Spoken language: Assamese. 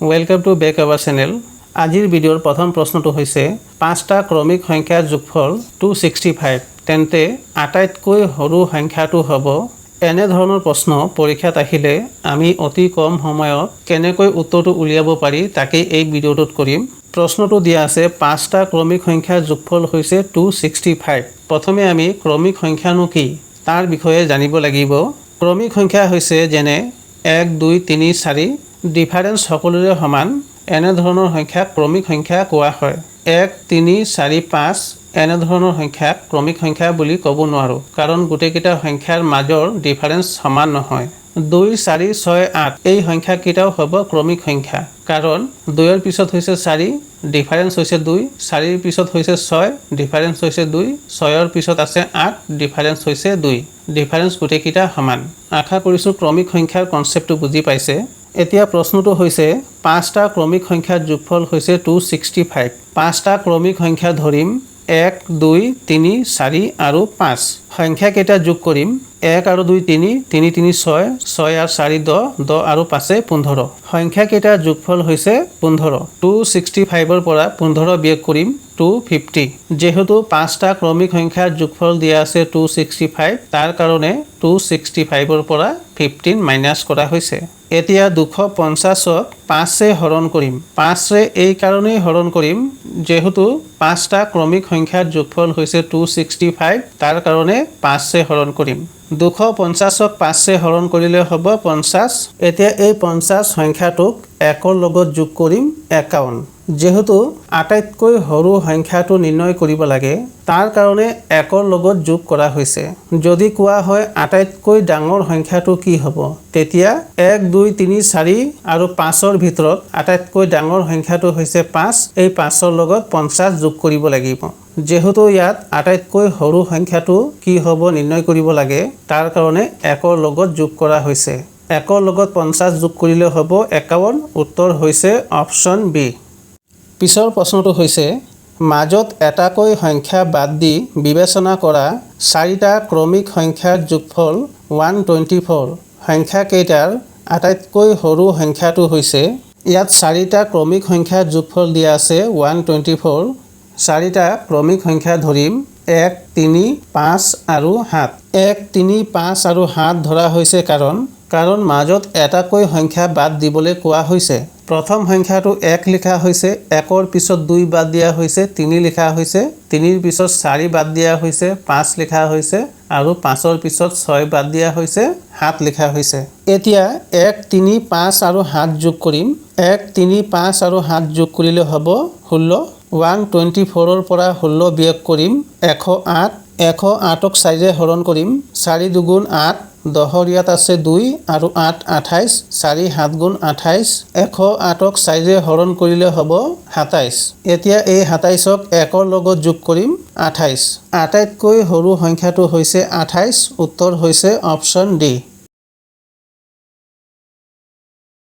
Welcome to back our channel. আজিৰ ভিডিঅ'ৰ প্ৰথম প্ৰশ্নটো হৈছে 5টা ক্ৰমিক সংখ্যাৰ যোগফল 265 তেন্তে আটাইতকৈ সৰু সংখ্যাটো হ'ব। এনে ধৰণৰ প্ৰশ্ন পৰীক্ষাত আহিলে আমি অতি কম সময়ত কেনেকৈ উত্তৰটো উলিয়াব পাৰি তাকেই এই ভিডিঅ'টোত কৰিম। প্ৰশ্নটো দিয়া আছে 5টা ক্ৰমিক সংখ্যাৰ যোগফল হৈছে 265। প্ৰথমে আমি ক্ৰমিক সংখ্যানো কি তাৰ বিষয়ে জানিব লাগিব। ক্ৰমিক সংখ্যা হৈছে যেনে 1 2 3 4 ডিফাৰেন্স সকলোৰে সমান এনে ধৰণৰ সংখ্যাক ক্ৰমিক সংখ্যা কোৱা হয়। 1 3 4 5 এনে ধৰণৰ সংখ্যাক ক্ৰমিক সংখ্যা বুলি ক'ব নোৱাৰোঁ কাৰণ গোটেইকেইটা সংখ্যাৰ মাজৰ ডিফাৰেন্স সমান নহয়। 2 4 6 8 এই সংখ্যাকেইটাও হ'ব ক্ৰমিক সংখ্যা কাৰণ 2ৰ পিছত হৈছে 4 ডিফাৰেন্স হৈছে 2, 4ৰ পিছত হৈছে 6 ডিফাৰেন্স হৈছে 2, 6ৰ পিছত আছে 8 ডিফাৰেন্স হৈছে 2। ডিফাৰেন্স গোটেইকেইটা সমান। আশা কৰিছোঁ ক্ৰমিক সংখ্যাৰ কনচেপ্টটো বুজি পাইছে। এতিয়া প্ৰশ্নটো হৈছে 5টা ক্ৰমিক সংখ্যাৰ যোগফল হৈছে 265। 5টা ক্ৰমিক সংখ্যা ধৰিম 1 2 3 4 আৰু 5। সংখ্যাকেইটা যোগ কৰিম 1 আৰু 2 3 3 3 6 6 আৰু 4 10 10 আৰু 5 15। সংখ্যাকেইটাৰ যোগফল হৈছে 15। 265ৰ পৰা 15 বিয়োগ কৰিম 250। যেহেতু 5টা ক্ৰমিক সংখ্যাৰ যোগফল দিয়া আছে 265 তাৰ কাৰণে 265ৰ পৰা 15 মাইনাছ কৰা হৈছে। এতিয়া 250ক 5ৰে হৰণ কৰিম। 5ৰে এই কাৰণেই হৰণ কৰিম যেহেতু 5টা ক্ৰমিক সংখ্যাৰ যোগফল হৈছে 265 তাৰ কাৰণে 5ৰে হৰণ কৰিম। 250ক 5ৰে হৰণ কৰিলে হ'ব 50। এতিয়া এই 50 সংখ্যাটোক 1ৰ লগত যোগ কৰিম 51। যেহেতু আটাইতকৈ সৰু সংখ্যাটো নিৰ্ণয় কৰিব লাগে তাৰ কাৰণে 1ৰ লগত যোগ কৰা হৈছে। যদি কোৱা হয় আটাইতকৈ ডাঙৰ সংখ্যাটো কি হ'ব তেতিয়া 1 2 3 4 আৰু 5ৰ ভিতৰত আটাইতকৈ ডাঙৰ সংখ্যাটো হৈছে 5। এই 5ৰ লগত 50 যোগ কৰিব লাগিব। যেহেতু ইয়াত আটাইতকৈ সৰু সংখ্যাটো কি হ'ব নিৰ্ণয় কৰিব লাগে তাৰ কাৰণে 1ৰ লগত যোগ কৰা হৈছে। 1ৰ লগত 50 যোগ কৰিলে হ'ব 51। উত্তৰ হৈছে অপশ্যন বি। পিছৰ প্ৰশ্নটো হৈছে মাজত এটাকৈ সংখ্যা বাদ দি বিবেচনা কৰা 4টা ক্ৰমিক সংখ্যাৰ যোগফল 124। সংখ্যাকেইটাৰ আটাইতকৈ সৰু সংখ্যাটো হৈছে। ইয়াত 4টা ক্ৰমিক সংখ্যাৰ যোগফল দিয়া আছে 124। 4টা ক্ৰমিক সংখ্যা ধৰিম 1 3 5 আৰু 7। 1 3 5 আৰু 7 ধৰা হৈছে কাৰণ মাজত এটাকৈ সংখ্যা বাদ দিবলৈ কোৱা হৈছে। প্ৰথম সংখ্যাটো 1 লিখা হৈছে, 1ৰ পিছত 2 বাদ দিয়া হৈছে, 3 লিখা হৈছে, 3ৰ পিছত 4 বাদ দিয়া হৈছে, 5 লিখা হৈছে আৰু 5ৰ পিছত 6 বাদ দিয়া হৈছে, 7 লিখা হৈছে। এতিয়া 1 3 5 আৰু 7 যোগ কৰিম। 1 3 5 আৰু 7 যোগ কৰিলে হ'ব 16। 124ৰ পৰা 16 বিয়োগ কৰিম 108। 108ক 4ৰে হৰণ কৰিম। 4 2 8 10ৰ ইয়াত আছে 2 আৰু 8 28। 4 7 28। 108ক 4ৰে হৰণ কৰিলে হ'ব 27। এতিয়া এই 27ক 1ৰ লগত যোগ কৰিম 28। আটাইতকৈ সৰু সংখ্যাটো হৈছে 28। উত্তৰ হৈছে অপশ্যন ডি।